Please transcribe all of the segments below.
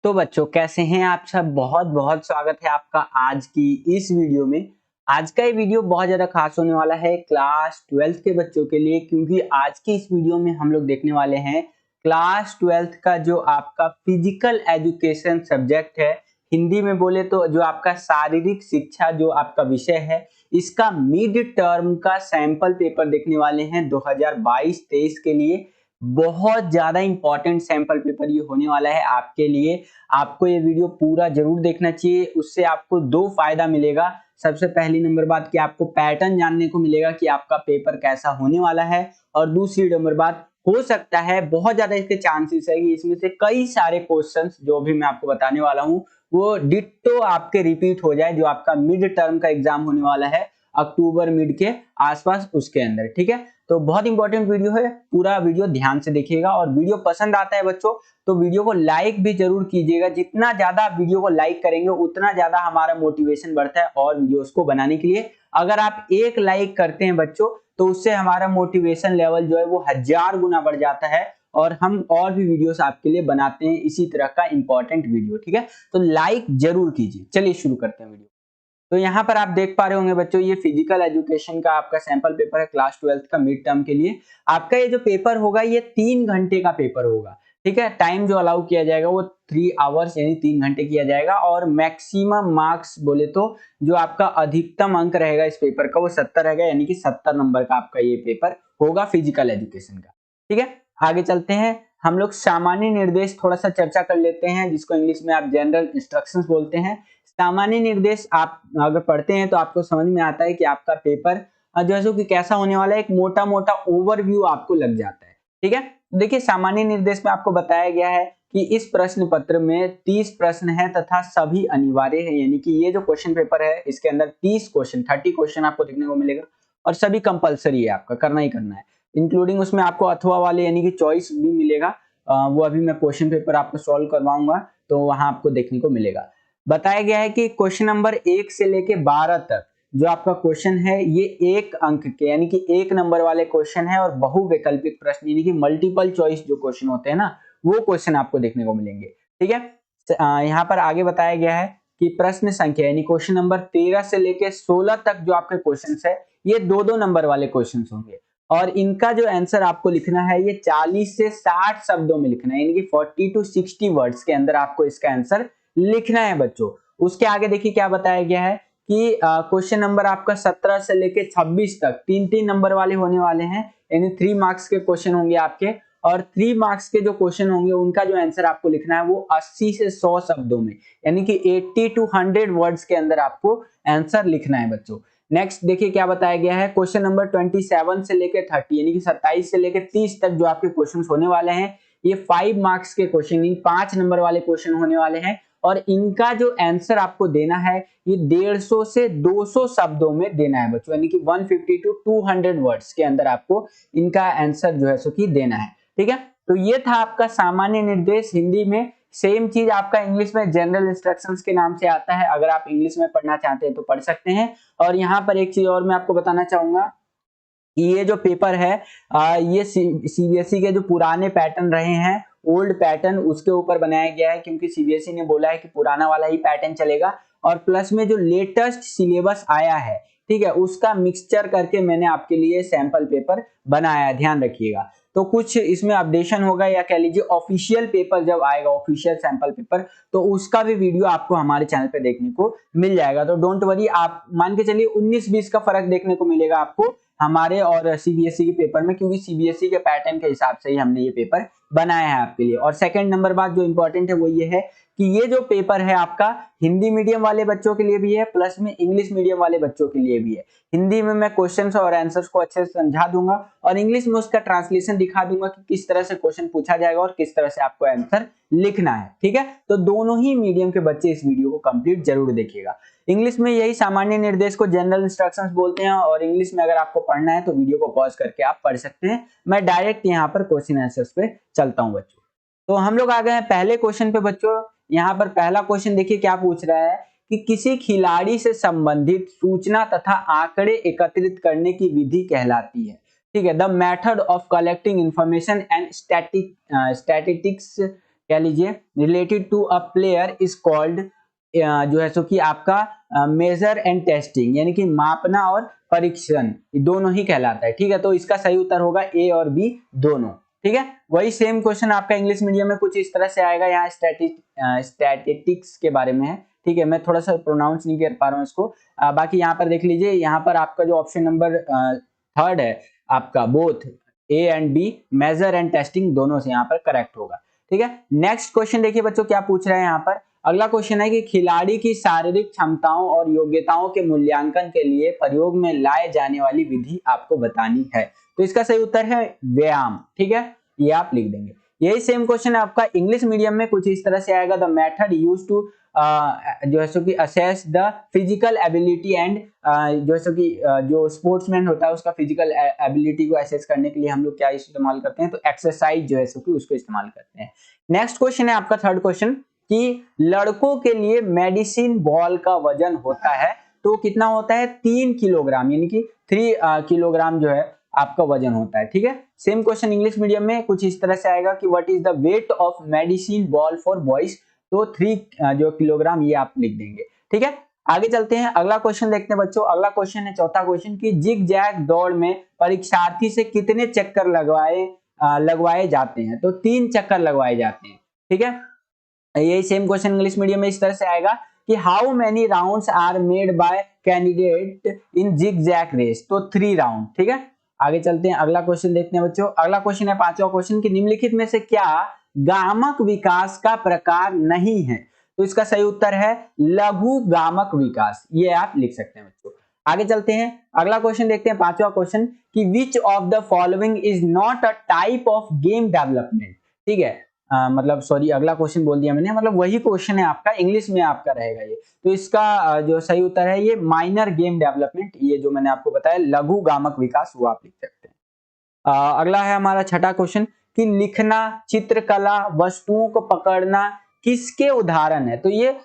तो बच्चों कैसे हैं आप सब। बहुत बहुत स्वागत है आपका आज की इस वीडियो में। आज का ये वीडियो बहुत ज्यादा खास होने वाला है क्लास 12th के बच्चों के लिए, क्योंकि आज की इस वीडियो में हम लोग देखने वाले हैं क्लास 12th का जो आपका फिजिकल एजुकेशन सब्जेक्ट है, हिंदी में बोले तो जो आपका शारीरिक शिक्षा जो आपका विषय है, इसका मिड टर्म का सैंपल पेपर देखने वाले हैं 2022-23 के लिए। बहुत ज्यादा इंपॉर्टेंट सैंपल पेपर ये होने वाला है आपके लिए। आपको ये वीडियो पूरा जरूर देखना चाहिए, उससे आपको दो फायदा मिलेगा। सबसे पहली नंबर बात कि आपको पैटर्न जानने को मिलेगा कि आपका पेपर कैसा होने वाला है, और दूसरी नंबर बात हो सकता है बहुत ज्यादा इसके चांसेस है कि इसमें से कई सारे क्वेश्चंस जो भी मैं आपको बताने वाला हूं वो डिट्टो आपके रिपीट हो जाए, जो आपका मिड टर्म का एग्जाम होने वाला है अक्टूबर मिड के आसपास उसके अंदर। ठीक है, तो बहुत इंपॉर्टेंट वीडियो है, पूरा वीडियो ध्यान से देखिएगा। और वीडियो पसंद आता है बच्चों तो वीडियो को लाइक भी जरूर कीजिएगा। जितना ज्यादा वीडियो को लाइक करेंगे उतना ज्यादा हमारा मोटिवेशन बढ़ता है और वीडियोस को बनाने के लिए। अगर आप एक लाइक करते हैं बच्चों तो उससे हमारा मोटिवेशन लेवल जो है वो 1000 गुना बढ़ जाता है, और हम और भी वीडियोस आपके लिए बनाते हैं इसी तरह का इंपॉर्टेंट वीडियो। ठीक है, तो लाइक जरूर कीजिए। चलिए शुरू करते हैं वीडियो। तो यहाँ पर आप देख पा रहे होंगे बच्चों, ये फिजिकल एजुकेशन का आपका सैंपल पेपर है क्लास 12th का मिड टर्म के लिए। आपका ये जो पेपर होगा ये 3 घंटे का पेपर होगा। ठीक है, टाइम जो अलाउ किया जाएगा वो 3 आवर्स यानी 3 घंटे किया जाएगा, और मैक्सिमम मार्क्स बोले तो जो आपका अधिकतम अंक रहेगा इस पेपर का वो 70 रहेगा, यानी कि 70 नंबर का आपका ये पेपर होगा फिजिकल एजुकेशन का। ठीक है, आगे चलते हैं। हम लोग सामान्य निर्देश थोड़ा सा चर्चा कर लेते हैं, जिसको इंग्लिश में आप जनरल इंस्ट्रक्शंस बोलते हैं। सामान्य निर्देश आप अगर पढ़ते हैं तो आपको समझ में आता है कि आपका पेपर जो है सो कि कैसा होने वाला है, एक मोटा मोटा ओवरव्यू आपको लग जाता है। ठीक है, देखिए सामान्य निर्देश में आपको बताया गया है कि इस प्रश्न पत्र में 30 प्रश्न है तथा सभी अनिवार्य है, यानी कि ये जो क्वेश्चन पेपर है इसके अंदर 30 क्वेश्चन आपको देखने को मिलेगा, और सभी कंपलसरी है, आपका करना ही करना है। इंक्लूडिंग उसमें आपको अथवा वाले यानी कि चॉइस भी मिलेगा। वो अभी मैं क्वेश्चन पेपर आपको सॉल्व करवाऊंगा तो वहां आपको देखने को मिलेगा। बताया गया है कि क्वेश्चन नंबर 1 से लेके 12 तक जो आपका क्वेश्चन है ये 1 अंक के यानी कि 1 नंबर वाले क्वेश्चन है, और बहुविकल्पिक प्रश्न यानी कि मल्टीपल चॉइस जो क्वेश्चन होते हैं ना, वो क्वेश्चन आपको देखने को मिलेंगे। ठीक है, यहाँ पर आगे बताया गया है कि प्रश्न संख्या यानी क्वेश्चन नंबर 13 से लेके 16 तक जो आपके क्वेश्चन है ये 2-2 नंबर वाले क्वेश्चन होंगे, और इनका जो आंसर आपको लिखना है ये 40 से 60 शब्दों में लिखना है, यानी कि 40 to 60 वर्ड्स के अंदर आपको इसका आंसर लिखना है बच्चों। उसके आगे देखिए क्या बताया गया है कि क्वेश्चन नंबर आपका 17 से लेके 26 तक 3-3 नंबर वाले होने वाले हैं, यानी 3 मार्क्स के क्वेश्चन होंगे आपके, और 3 मार्क्स के जो क्वेश्चन होंगे उनका जो आंसर आपको लिखना है वो 80 से 100 शब्दों में, यानी कि 80 to 100 वर्ड्स के अंदर आपको आंसर लिखना है बच्चों। नेक्स्ट देखिए क्या बताया गया है, क्वेश्चन नंबर 27 से लेके 30 यानी कि 27 से लेके 30 तक जो आपके क्वेश्चन होने वाले हैं ये 5 मार्क्स के क्वेश्चन 5 नंबर वाले क्वेश्चन होने वाले हैं, और इनका जो आंसर आपको देना है ये 150 से 200 शब्दों में देना है बच्चों, यानी कि 150 to 200 वर्ड्स के अंदर आपको इनका आंसर जो है सो कि देना है। ठीक है, तो ये था आपका सामान्य निर्देश हिंदी में। सेम चीज आपका इंग्लिश में जनरल इंस्ट्रक्शंस के नाम से आता है, अगर आप इंग्लिश में पढ़ना चाहते हैं तो पढ़ सकते हैं। और यहाँ पर एक चीज और मैं आपको बताना चाहूंगा कि ये जो पेपर है ये सीबीएसई के जो पुराने पैटर्न रहे हैं, ओल्ड पैटर्न, उसके ऊपर बनाया गया है, क्योंकि सीबीएसई ने बोला है कि पुराना वाला ही पैटर्न चलेगा, और प्लस में जो लेटेस्ट सिलेबस आया है, ठीक है, उसका मिक्सचर करके मैंने आपके लिए सैंपल पेपर बनाया है, ध्यान रखिएगा। तो कुछ इसमें अपडेशन होगा, या कह लीजिए ऑफिशियल पेपर जब आएगा, ऑफिशियल सैंपल पेपर, तो उसका भी वीडियो आपको हमारे चैनल पे देखने को मिल जाएगा। तो डोंट वरी, आप मान के चलिए 19-20 का फर्क देखने को मिलेगा आपको हमारे और सीबीएसई के पेपर में, क्योंकि सीबीएसई के पैटर्न के हिसाब से ही हमने ये पेपर बनाया है आपके लिए। और सेकंड नंबर बात जो इंपॉर्टेंट है वो ये है कि ये जो पेपर है आपका हिंदी मीडियम वाले बच्चों के लिए भी है, प्लस में इंग्लिश मीडियम वाले बच्चों के लिए भी है। हिंदी में मैं क्वेश्चंस और आंसर्स को अच्छे से समझा दूंगा, और इंग्लिश में उसका ट्रांसलेशन दिखा दूंगा कि किस तरह से क्वेश्चन पूछा जाएगा और किस तरह से आपको आंसर लिखना है। ठीक है, तो दोनों ही मीडियम के बच्चे इस वीडियो को कंप्लीट जरूर देखिएगा। इंग्लिश में यही सामान्य निर्देश को जनरल इंस्ट्रक्शंस बोलते हैं, और इंग्लिश में अगर आपको पढ़ना है तो वीडियो को पॉज करके आप पढ़ सकते हैं। मैं डायरेक्ट यहाँ पर क्वेश्चन आंसर्स पे चलता हूँ बच्चों। तो हम लोग आ गए हैं पहले क्वेश्चन पे बच्चों। यहाँ पर पहला क्वेश्चन देखिए क्या पूछ रहा है कि किसी खिलाड़ी से संबंधित सूचना तथा आंकड़े एकत्रित करने की विधि कहलाती है। ठीक है, the method of collecting information and statistics कह लीजिए related to a player is called, जो है सो कि आपका मेजर एंड टेस्टिंग, यानी कि मापना और परीक्षण दोनों ही कहलाता है। ठीक है, तो इसका सही उत्तर होगा ए और बी दोनों। ठीक है, वही सेम क्वेश्चन आपका इंग्लिश मीडियम में कुछ इस तरह से आएगा। यहाँ स्टैटिस्टिक्स के बारे में है। ठीक है, मैं थोड़ा सा प्रोनाउंस नहीं कर पा रहा हूँ इसको। बाकी यहाँ पर देख लीजिए, यहाँ पर आपका जो ऑप्शन नंबर थर्ड है आपका, both A and B, measure and testing, दोनों से यहाँ पर करेक्ट होगा। ठीक है, नेक्स्ट क्वेश्चन देखिए बच्चों क्या पूछ रहे हैं यहाँ पर। अगला क्वेश्चन है कि खिलाड़ी की शारीरिक क्षमताओं और योग्यताओं के मूल्यांकन के लिए प्रयोग में लाए जाने वाली विधि आपको बतानी है। तो इसका सही उत्तर है व्यायाम। ठीक है, ये आप लिख देंगे। यही सेम क्वेश्चन आपका इंग्लिश मीडियम में कुछ इस तरह से आएगा। द मेथड यूज्ड टू जो है सो कि assess the physical ability and, जो है सो कि जो स्पोर्ट्समैन होता है उसका फिजिकल एबिलिटी को असेस करने के लिए हम लोग क्या इस्तेमाल करते हैं, तो एक्सरसाइज जो है सो कि उसको इस्तेमाल करते हैं। नेक्स्ट क्वेश्चन है आपका थर्ड क्वेश्चन कि लड़कों के लिए मेडिसिन बॉल का वजन होता है तो कितना होता है, 3 किलोग्राम, यानी कि 3 किलोग्राम जो है आपका वजन होता है। ठीक है, सेम क्वेश्चन इंग्लिश मीडियम में कुछ इस तरह से आएगा कि what is the weight of medicine ball for boys, तो 3 जो किलोग्राम, ये आप लिख देंगे। ठीक है, आगे चलते हैं, अगला क्वेश्चन देखते हैं बच्चों। अगला क्वेश्चन है चौथा क्वेश्चन कि जिग जैग दौड़ में परीक्षार्थी से कितने चक्कर लगवाए जाते हैं, तो 3 चक्कर लगवाए जाते हैं। ठीक है, यही सेम क्वेश्चन इंग्लिश मीडियम में इस तरह से आएगा कि how many rounds are made by candidate in zigzag race, तो 3 राउंड। ठीक है, आगे चलते हैं, अगला क्वेश्चन देखते हैं बच्चों। अगला क्वेश्चन है पांचवा क्वेश्चन कि निम्नलिखित में से क्या गामक विकास का प्रकार नहीं है, तो इसका सही उत्तर है लघु गामक विकास, ये आप लिख सकते हैं बच्चों। आगे चलते हैं, अगला क्वेश्चन देखते हैं पांचवा क्वेश्चन कि which of the following is not a type of game development. ठीक है, मतलब सॉरी, अगला क्वेश्चन बोल दिया मैंने, मतलब वही क्वेश्चन है आपका, इंग्लिश में आपका रहेगा ये। तो इसका जो सही उत्तर है ये माइनर गेम डेवलपमेंट, ये जो मैंने आपको बताया लघु गामक विकास, वो आप लिख सकते हैं। अगला है हमारा छठा क्वेश्चन कि लिखना, चित्रकला, वस्तुओं को पकड़ना किसके उदाहरण है, तो ये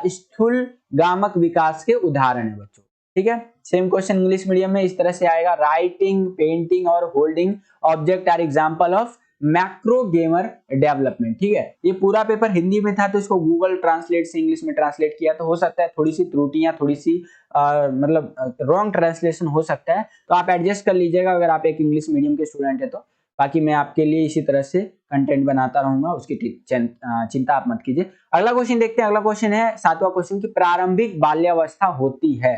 स्थूल गामक विकास के उदाहरण है बच्चों। ठीक है, सेम क्वेश्चन इंग्लिश मीडियम में इस तरह से आएगा, राइटिंग, पेंटिंग और holding object are example of macro gamer development. ठीक है, ये पूरा पेपर हिंदी में था तो इसको गूगल ट्रांसलेट से इंग्लिश में ट्रांसलेट किया, तो हो सकता है थोड़ी सी त्रुटियां, थोड़ी सी मतलब रॉन्ग ट्रांसलेशन हो सकता है, तो आप एडजस्ट कर लीजिएगा अगर आप एक इंग्लिश मीडियम के स्टूडेंट है तो। बाकी मैं आपके लिए इसी तरह से कंटेंट बनाता रहूंगा, उसकी चिंता आप मत कीजिए। अगला क्वेश्चन देखते हैं, अगला क्वेश्चन है सातवां क्वेश्चन की प्रारंभिक बाल्यावस्था होती है।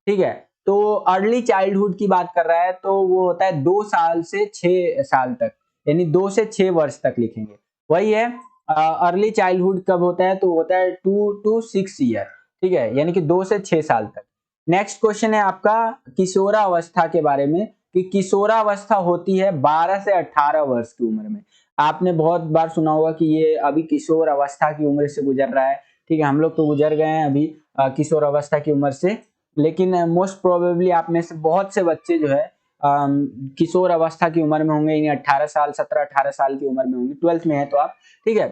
ठीक है, तो अर्ली चाइल्डहुड की बात कर रहा है, तो वो होता है 2 साल से 6 साल तक, यानी 2 से 6 वर्ष तक लिखेंगे। वही है अर्ली चाइल्डहुड कब होता है, तो होता है 2 to 6 ईयर। ठीक है, यानी कि 2 से 6 साल तक। नेक्स्ट क्वेश्चन है आपका किशोरावस्था के बारे में कि किशोरावस्था होती है 12 से 18 वर्ष की उम्र में। आपने बहुत बार सुना होगा कि ये अभी किशोर अवस्था की उम्र से गुजर रहा है। ठीक है, हम लोग तो गुजर गए हैं अभी किशोर अवस्था की उम्र से, लेकिन मोस्ट प्रोबेबली आप में से बहुत से बच्चे जो है किशोर अवस्था की उम्र में होंगे, यानी 18 साल, 17-18 साल की उम्र में होंगे, 12th में है तो आप। ठीक है,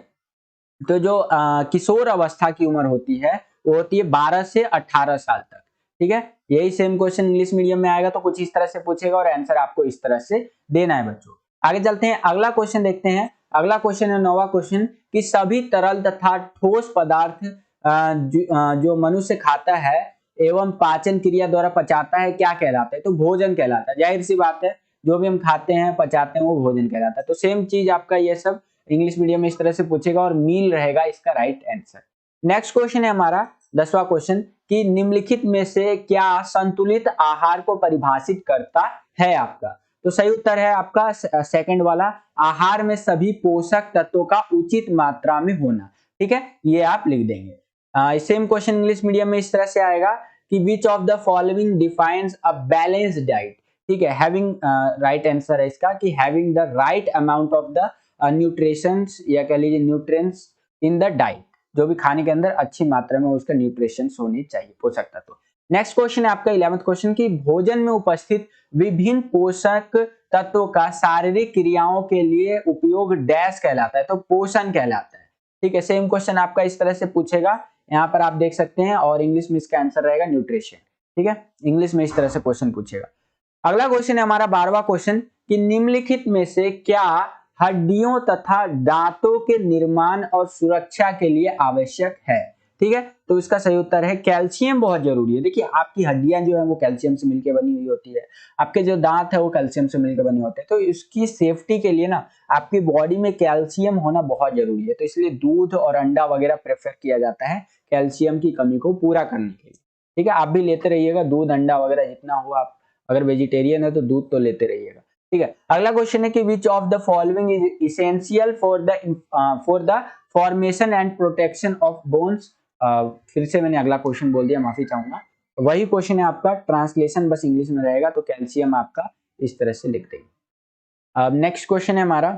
तो जो किशोर अवस्था की उम्र होती है वो होती है 12 से 18 साल तक। ठीक है, यही सेम क्वेश्चन इंग्लिश मीडियम में आएगा तो कुछ इस तरह से पूछेगा और आंसर आपको इस तरह से देना है बच्चों। आगे चलते हैं, अगला क्वेश्चन देखते हैं। अगला क्वेश्चन है 9वां क्वेश्चन कि सभी तरल तथा ठोस पदार्थ जो मनुष्य खाता है एवं पाचन क्रिया द्वारा पचाता है क्या कहलाता है, तो भोजन कहलाता है। जाहिर सी बात है, जो भी हम खाते हैं पचाते हैं वो भोजन कहलाता है। तो सेम चीज आपका ये सब इंग्लिश मीडियम में इस तरह से पूछेगा और मील रहेगा इसका राइट आंसर। नेक्स्ट क्वेश्चन है हमारा 10वां क्वेश्चन कि निम्नलिखित में से क्या संतुलित आहार को परिभाषित करता है आपका, तो सही उत्तर है आपका सेकंड वाला, आहार में सभी पोषक तत्वों का उचित मात्रा में होना। ठीक है, ये आप लिख देंगे। सेम क्वेश्चन इंग्लिश मीडियम में इस तरह से आएगा कि which of the following defines a balanced diet. ठीक है, हैविंग राइट आंसर है इसका कि having the right amount of the nutritions या कह लीजिए न्यूट्रिएंट्स इन द डाइट, जो भी खाने के अंदर अच्छी मात्रा में उसका न्यूट्रिशंस होनी चाहिए, पोषक तत्व। नेक्स्ट क्वेश्चन है आपका 11वां क्वेश्चन कि भोजन में उपस्थित विभिन्न पोषक तत्वों का शारीरिक क्रियाओं के लिए उपयोग डैश कहलाता है, तो पोषण कहलाता है। ठीक है, सेम क्वेश्चन आपका इस तरह से पूछेगा, यहाँ पर आप देख सकते हैं, और इंग्लिश में इसका आंसर रहेगा न्यूट्रिशन। ठीक है, इंग्लिश में इस तरह से क्वेश्चन पूछेगा। अगला क्वेश्चन है हमारा 12वां क्वेश्चन कि निम्नलिखित में से क्या हड्डियों तथा दांतों के निर्माण और सुरक्षा के लिए आवश्यक है। ठीक है, तो इसका सही उत्तर है कैल्शियम बहुत जरूरी है। देखिए आपकी हड्डियां जो है वो कैल्शियम से मिलकर बनी हुई होती है, आपके जो दांत है वो कैल्शियम से मिलकर बने होते हैं, तो इसकी सेफ्टी के लिए ना आपकी बॉडी में कैल्शियम होना बहुत जरूरी है। तो इसलिए दूध और अंडा वगैरह प्रेफर किया जाता है कैल्शियम की कमी को पूरा करने के लिए। ठीक है, आप भी लेते रहिएगा दूध अंडा वगैरह जितना हो, आप अगर वेजिटेरियन है तो दूध तो लेते रहिएगा। ठीक है, अगला क्वेश्चन है कि which of the following is essential for the formation and protection of bones. फिर से मैंने अगला क्वेश्चन बोल दिया, माफी चाहूंगा। वही क्वेश्चन है आपका, ट्रांसलेशन बस इंग्लिश में रहेगा, तो कैल्शियम आपका इस तरह से लिख देंगे। अब नेक्स्ट क्वेश्चन है हमारा,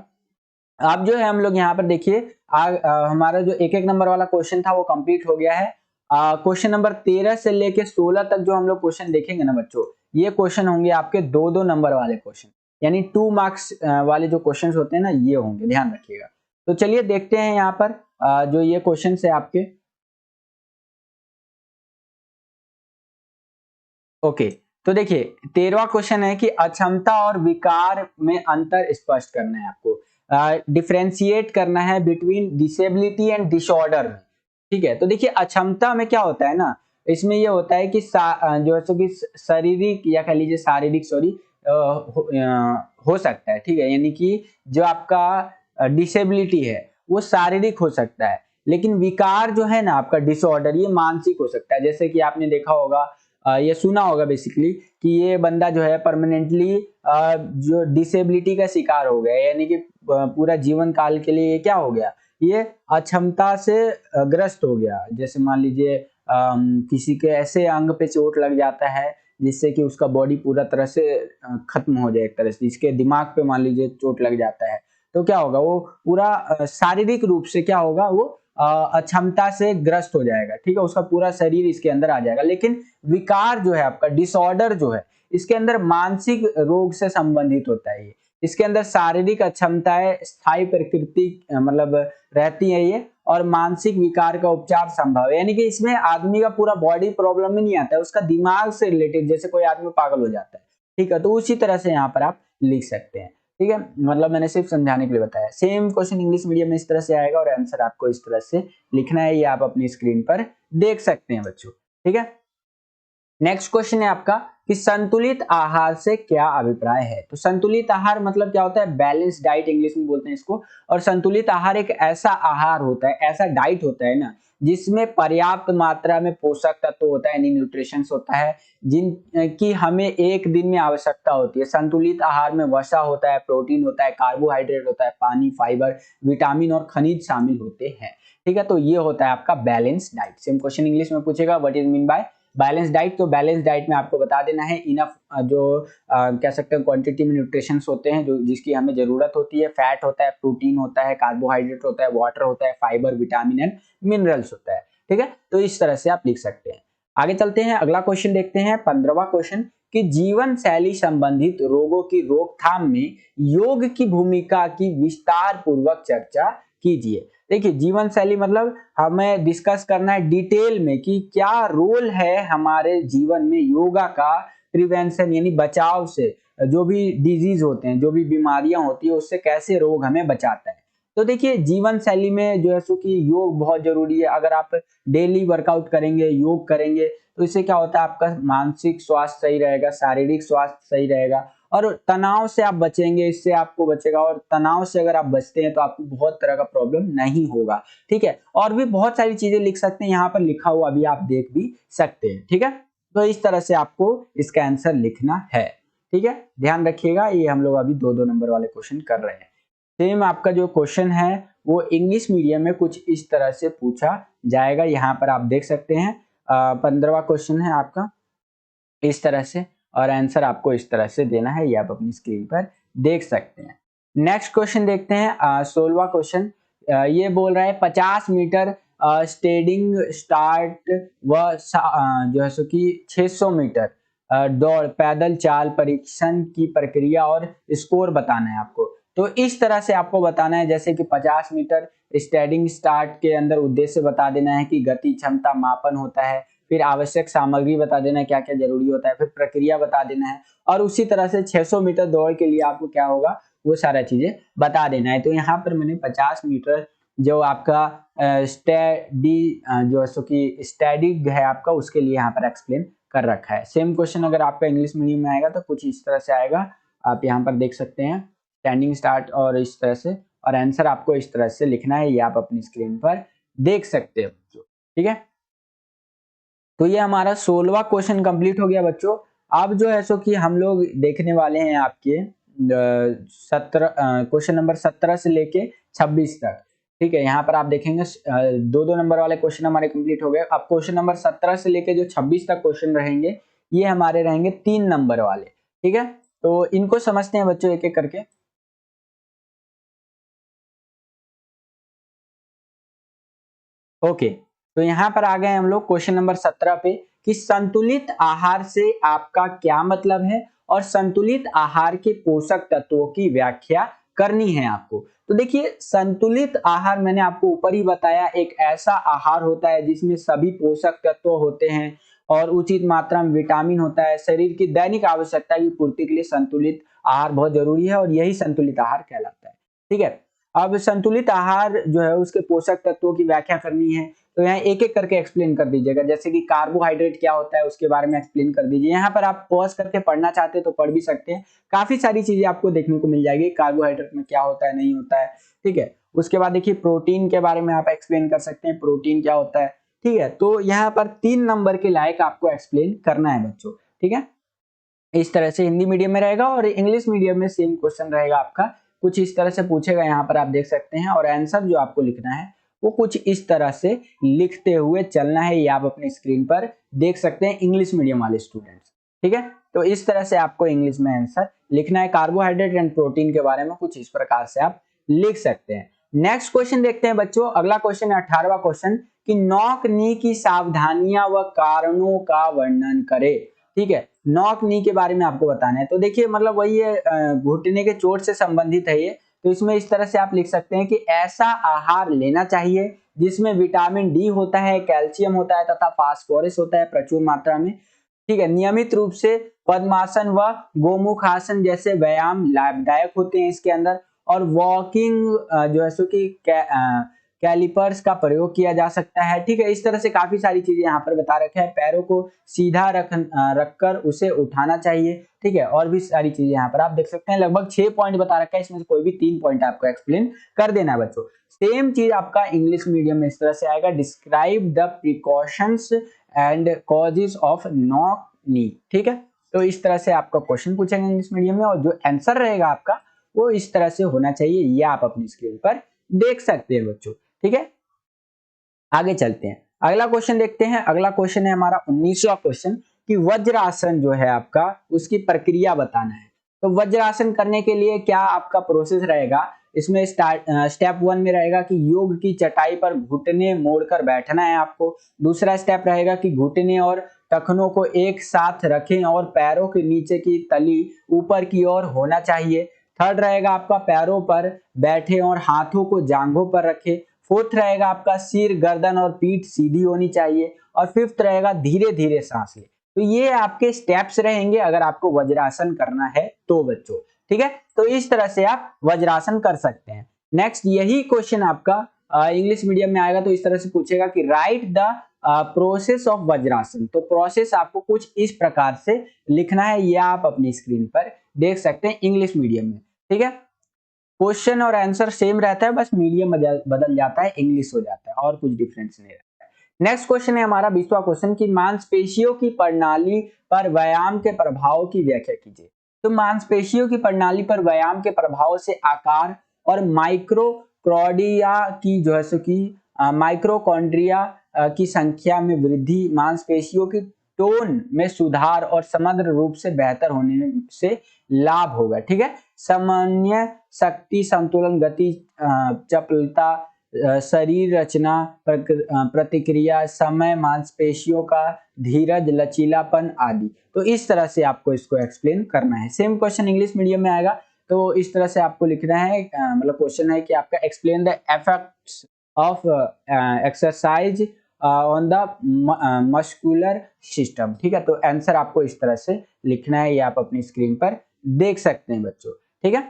अब जो है हम लोग यहाँ पर देखिए हमारा जो एक एक नंबर वाला क्वेश्चन था वो कंप्लीट हो गया है। क्वेश्चन नंबर 13 से लेके 16 तक जो हम लोग क्वेश्चन देखेंगे ना बच्चों, ये क्वेश्चन होंगे आपके 2-2 नंबर वाले क्वेश्चन, यानी 2 मार्क्स वाले जो क्वेश्चन होते हैं ना ये होंगे, ध्यान रखिएगा। तो चलिए देखते हैं यहाँ पर जो ये क्वेश्चन है आपके। ओके, तो देखिए 13वां क्वेश्चन है कि अक्षमता और विकार में अंतर स्पष्ट करना है आपको, डिफरेंशिएट करना है बिटवीन डिसेबिलिटी एंड डिसऑर्डर में। ठीक है, तो देखिए अक्षमता में क्या होता है ना, इसमें ये होता है कि जो है सो कि शारीरिक या कह लीजिए शारीरिक सॉरी हो सकता है। ठीक है, यानी कि जो आपका डिसेबिलिटी है वो शारीरिक हो सकता है, लेकिन विकार जो है ना आपका डिसऑर्डर ये मानसिक हो सकता है। जैसे कि आपने देखा होगा ये सुना होगा बेसिकली कि ये बंदा जो है परमानेंटली जो डिसेबिलिटी का शिकार हो गया, यानी कि पूरा जीवन काल के लिए ये क्या हो गया, ये अक्षमता से ग्रस्त हो गया। जैसे मान लीजिए किसी के ऐसे अंग पे चोट लग जाता है जिससे कि उसका बॉडी पूरा तरह से खत्म हो जाए, एक तरह से इसके दिमाग पे मान लीजिए चोट लग जाता है, तो क्या होगा वो पूरा शारीरिक रूप से क्या होगा वो अक्षमता से ग्रस्त हो जाएगा। ठीक है, उसका पूरा शरीर इसके अंदर आ जाएगा। लेकिन विकार जो है आपका डिसऑर्डर जो है इसके अंदर मानसिक रोग से संबंधित होता है। ये इसके अंदर शारीरिक अक्षमताएं स्थायी प्रकृति मतलब रहती है ये, और मानसिक विकार का उपचार संभव है। यानी कि इसमें आदमी का पूरा बॉडी प्रॉब्लम ही नहीं आता है, उसका दिमाग से रिलेटेड, जैसे कोई आदमी पागल हो जाता है। ठीक है, तो उसी तरह से यहाँ पर आप लिख सकते हैं। ठीक है, मतलब मैंने सिर्फ समझाने के लिए बताया। सेम क्वेश्चन इंग्लिश मीडियम में इस तरह से आएगा और आंसर आपको इस तरह से लिखना है, ये आप अपनी स्क्रीन पर देख सकते हैं बच्चों। ठीक है, नेक्स्ट क्वेश्चन है आपका कि संतुलित आहार से क्या अभिप्राय है। तो संतुलित आहार मतलब क्या होता है, बैलेंस डाइट इंग्लिश में बोलते हैं इसको। और संतुलित आहार एक ऐसा आहार होता है, ऐसा डाइट होता है ना जिसमें पर्याप्त मात्रा में पोषक तत्व होता है, यानी न्यूट्रिशंस होता है, जिनकी हमें एक दिन में आवश्यकता होती है। संतुलित आहार में वसा होता है, प्रोटीन होता है, कार्बोहाइड्रेट होता है, पानी, फाइबर, विटामिन और खनिज शामिल होते हैं। ठीक है, तो ये होता है आपका balance diet. Same question English में पूछेगा what is mean by balance diet. तो बैलेंस डाइट में आपको बता देना है इनफ जो कह सकते हैं क्वांटिटी में न्यूट्रिशंस होते हैं जो जिसकी हमें जरूरत होती है। फैट होता है, प्रोटीन होता है, कार्बोहाइड्रेट होता है, वाटर होता है, फाइबर, विटामिन एंड मिनरल्स होता है। ठीक है, तो इस तरह से आप लिख सकते हैं। आगे चलते हैं, अगला क्वेश्चन देखते हैं 15वां क्वेश्चन कि जीवन शैली संबंधित रोगों की रोकथाम में योग की भूमिका की विस्तार पूर्वक चर्चा कीजिए। देखिए जीवन शैली मतलब हमें डिस्कस करना है डिटेल में कि क्या रोल है हमारे जीवन में योगा का प्रिवेंशन यानी बचाव से, जो भी डिजीज होते हैं, जो भी बीमारियां होती है उससे कैसे रोग हमें बचाता है। तो देखिए जीवन शैली में जो है सो कि योग बहुत जरूरी है। अगर आप डेली वर्कआउट करेंगे, योग करेंगे, तो इससे क्या होता है आपका मानसिक स्वास्थ्य सही रहेगा, शारीरिक स्वास्थ्य सही रहेगा, और तनाव से आप बचेंगे, इससे आपको बचेगा। और तनाव से अगर आप बचते हैं तो आपको बहुत तरह का प्रॉब्लम नहीं होगा। ठीक है, और भी बहुत सारी चीजें लिख सकते हैं, यहाँ पर लिखा हुआ अभी आप देख भी सकते हैं। ठीक है, तो इस तरह से आपको इसका आंसर लिखना है। ठीक है, ध्यान रखिएगा, ये हम लोग अभी 2-2 नंबर वाले क्वेश्चन कर रहे हैं। सेम आपका जो क्वेश्चन है वो इंग्लिश मीडियम में कुछ इस तरह से पूछा जाएगा। यहाँ पर आप देख सकते हैं 15वां क्वेश्चन है आपका इस तरह से, और आंसर आपको इस तरह से देना है, ये आप अपनी स्क्रीन पर देख सकते हैं। नेक्स्ट क्वेश्चन देखते हैं 16वां क्वेश्चन। ये बोल रहा है 50 मीटर स्टेडिंग स्टार्ट व जो है सो कि 600 मीटर दौड़ पैदल चाल परीक्षण की प्रक्रिया और स्कोर बताना है आपको। तो इस तरह से आपको बताना है, जैसे कि 50 मीटर स्टेडिंग स्टार्ट के अंदर उद्देश्य बता देना है कि गति क्षमता मापन होता है, फिर आवश्यक सामग्री बता देना है क्या क्या जरूरी होता है, फिर प्रक्रिया बता देना है, और उसी तरह से 600 मीटर दौड़ के लिए आपको क्या होगा वो सारा चीजें बता देना है। तो यहाँ पर मैंने 50 मीटर जो आपका स्टडी जो है सो कि स्टैटिक है आपका, उसके लिए यहाँ पर एक्सप्लेन कर रखा है। सेम क्वेश्चन अगर आपका इंग्लिश मीडियम में आएगा तो कुछ इस तरह से आएगा, आप यहाँ पर देख सकते हैं स्टैंडिंग स्टार्ट और इस तरह से, और आंसर आपको इस तरह से लिखना है, ये आप अपनी स्क्रीन पर देख सकते हो बच्चों। ठीक है, तो ये हमारा 16वां क्वेश्चन कंप्लीट हो गया बच्चों। अब जो है सो कि हम लोग देखने वाले हैं आपके 17 क्वेश्चन नंबर 17 से लेके 26 तक। ठीक है, यहाँ पर आप देखेंगे 2-2 नंबर वाले क्वेश्चन हमारे कंप्लीट हो गए। अब क्वेश्चन नंबर 17 से लेके जो 26 तक क्वेश्चन रहेंगे, ये हमारे रहेंगे 3 नंबर वाले। ठीक है, तो इनको समझते हैं बच्चों एक एक करके। ओके, तो यहाँ पर आ गए हम लोग क्वेश्चन नंबर 17 पे कि संतुलित आहार से आपका क्या मतलब है और संतुलित आहार के पोषक तत्वों की व्याख्या करनी है आपको। तो देखिए, संतुलित आहार मैंने आपको ऊपर ही बताया, एक ऐसा आहार होता है जिसमें सभी पोषक तत्व होते हैं और उचित मात्रा में विटामिन होता है। शरीर की दैनिक आवश्यकता की पूर्ति के लिए संतुलित आहार बहुत जरूरी है और यही संतुलित आहार कहलाता है। ठीक है, अब संतुलित आहार जो है उसके पोषक तत्वों की व्याख्या करनी है, तो यहाँ एक एक करके एक्सप्लेन कर दीजिएगा। जैसे कि कार्बोहाइड्रेट क्या होता है उसके बारे में एक्सप्लेन कर दीजिए। यहाँ पर आप पॉज करके पढ़ना चाहते हैं तो पढ़ भी सकते हैं, काफी सारी चीजें आपको देखने को मिल जाएगी कार्बोहाइड्रेट में क्या होता है नहीं होता है। ठीक है, उसके बाद देखिए प्रोटीन के बारे में आप एक्सप्लेन कर सकते हैं, प्रोटीन क्या होता है। ठीक है, तो यहाँ पर 3 नंबर के लायक आपको एक्सप्लेन करना है बच्चों। ठीक है, इस तरह से हिंदी मीडियम में रहेगा और इंग्लिश मीडियम में सेम क्वेश्चन रहेगा आपका, कुछ इस तरह से पूछेगा, यहाँ पर आप देख सकते हैं। और आंसर जो आपको लिखना है वो कुछ इस तरह से लिखते हुए चलना है, ये आप अपनी स्क्रीन पर देख सकते हैं इंग्लिश मीडियम वाले स्टूडेंट्स। ठीक है, तो इस तरह से आपको इंग्लिश में आंसर लिखना है। कार्बोहाइड्रेट एंड प्रोटीन के बारे में कुछ इस प्रकार से आप लिख सकते हैं। नेक्स्ट क्वेश्चन देखते हैं बच्चों। अगला क्वेश्चन है 18वां क्वेश्चन कि नॉक नी की सावधानियां व कारणों का वर्णन करे। ठीक है, नॉक नी के बारे में आपको बताना है। तो देखिए मतलब वही है, घुटने के चोट से संबंधित है ये। तो इसमें इस तरह से आप लिख सकते हैं कि ऐसा आहार लेना चाहिए जिसमें विटामिन डी होता है, कैल्शियम होता है तथा फास्फोरस होता है प्रचुर मात्रा में। ठीक है, नियमित रूप से पद्मासन व गोमुखासन जैसे व्यायाम लाभदायक होते हैं इसके अंदर, और वॉकिंग जो है सो कि कैलिपर्स का प्रयोग किया जा सकता है। ठीक है, इस तरह से काफी सारी चीजें यहाँ पर बता रखे हैं। पैरों को सीधा रखकर उसे उठाना चाहिए। ठीक है, और भी सारी चीजें यहाँ पर आप देख सकते हैं। लगभग 6 पॉइंट बता रखा है, इसमें से कोई भी 3 पॉइंट आपको एक्सप्लेन कर देना है बच्चों। सेम चीज आपका इंग्लिश मीडियम में इस तरह से आएगा, describe the precautions and causes of knock knee. ठीक है, तो इस तरह से आपका क्वेश्चन पूछेंगे इंग्लिश मीडियम में और जो आंसर रहेगा आपका वो इस तरह से होना चाहिए, ये आप अपनी स्क्रीन पर देख सकते हैं बच्चों। ठीक है, आगे चलते हैं, अगला क्वेश्चन देखते हैं। अगला क्वेश्चन है हमारा 19वां क्वेश्चन कि वज्रासन जो है आपका उसकी प्रक्रिया बताना है। तो वज्रासन करने के लिए क्या आपका प्रोसेस रहेगा, इसमें स्टेप 1 में रहेगा कि योग की चटाई पर घुटने मोड़कर बैठना है आपको। दूसरा स्टेप रहेगा कि घुटने और टखनों को एक साथ रखें और पैरों के नीचे की तली ऊपर की ओर होना चाहिए। थर्ड रहेगा आपका पैरों पर बैठे और हाथों को जांघों पर रखें। फोर्थ रहेगा आपका सिर, गर्दन और पीठ सीधी होनी चाहिए। और फिफ्थ रहेगा धीरे धीरे सांस ले। तो ये आपके स्टेप्स रहेंगे अगर आपको वज्रासन करना है तो बच्चों। ठीक है, तो इस तरह से आप वज्रासन कर सकते हैं। नेक्स्ट यही क्वेश्चन आपका इंग्लिश मीडियम में आएगा, तो इस तरह से पूछेगा कि right the process of vajrasana. तो प्रोसेस आपको कुछ इस प्रकार से लिखना है, यह आप अपनी स्क्रीन पर देख सकते हैं इंग्लिश मीडियम में। ठीक है, क्वेश्चन और आंसर सेम रहता है, बस मीडियम बदल जाता है, इंग्लिश हो जाता है, और कुछ डिफरेंस नहीं रहता है। नेक्स्ट क्वेश्चन है हमारा 20वां क्वेश्चन की मांसपेशियों की प्रणाली पर व्यायाम के प्रभाव की व्याख्या कीजिए। तो मांसपेशियों की प्रणाली पर व्यायाम के प्रभाव से आकार और माइक्रोक्रोडिया की जो है सो की माइक्रोकॉन्ड्रिया की संख्या में वृद्धि, मांसपेशियों की टोन में सुधार और समग्र रूप से बेहतर होने से लाभ होगा। ठीक है, सामान्य शक्ति, संतुलन, गति, चपलता, शरीर रचना, प्रतिक्रिया, समय, मांसपेशियों का धीरज, लचीलापन आदि। तो इस तरह से आपको इसको एक्सप्लेन करना है। सेम क्वेश्चन इंग्लिश मीडियम में आएगा, तो इस तरह से आपको लिखना है, मतलब क्वेश्चन है कि आपका explain the effects of exercise on the muscular system. ठीक है, तो आंसर आपको इस तरह से लिखना है, ये आप अपनी स्क्रीन पर देख सकते हैं बच्चों। ठीक है,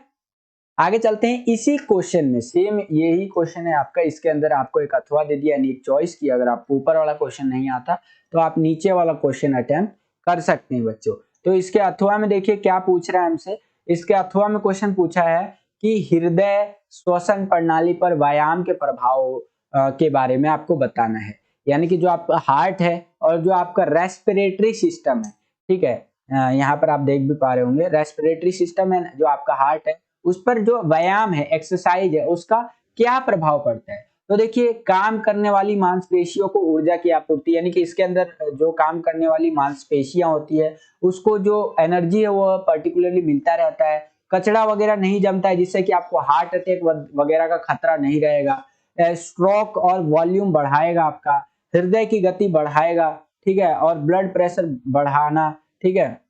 आगे चलते हैं इसी क्वेश्चन में, सेम यही क्वेश्चन है आपका, इसके अंदर आपको एक अथवा दे दिया यानी एक चॉइस की, अगर आपको ऊपर वाला क्वेश्चन नहीं आता तो आप नीचे वाला क्वेश्चन अटेम्प्ट कर सकते हैं बच्चों। तो इसके अथवा में देखिए क्या पूछ रहा है हमसे, इसके अथवा में क्वेश्चन पूछा है कि हृदय श्वसन प्रणाली पर व्यायाम के प्रभाव के बारे में आपको बताना है। यानी कि जो आपका हार्ट है और जो आपका रेस्पिरेटरी सिस्टम है, ठीक है, यहाँ पर आप देख भी पा रहे होंगे, रेस्पिरेटरी सिस्टम है जो आपका हार्ट है, उस पर जो व्यायाम है, एक्सरसाइज है, उसका क्या प्रभाव पड़ता है। तो देखिए, काम करने वाली मांसपेशियों को ऊर्जा की आपूर्ति, यानी कि इसके अंदर जो काम करने वाली मांसपेशियां होती है उसको जो एनर्जी है वो पर्टिकुलरली मिलता रहता है, कचरा वगैरह नहीं जमता है जिससे कि आपको हार्ट अटैक वगैरह का खतरा नहीं रहेगा, स्ट्रोक और वॉल्यूम बढ़ाएगा, आपका हृदय की गति बढ़ाएगा, ठीक है, और ब्लड प्रेशर बढ़ाना, ठीक है,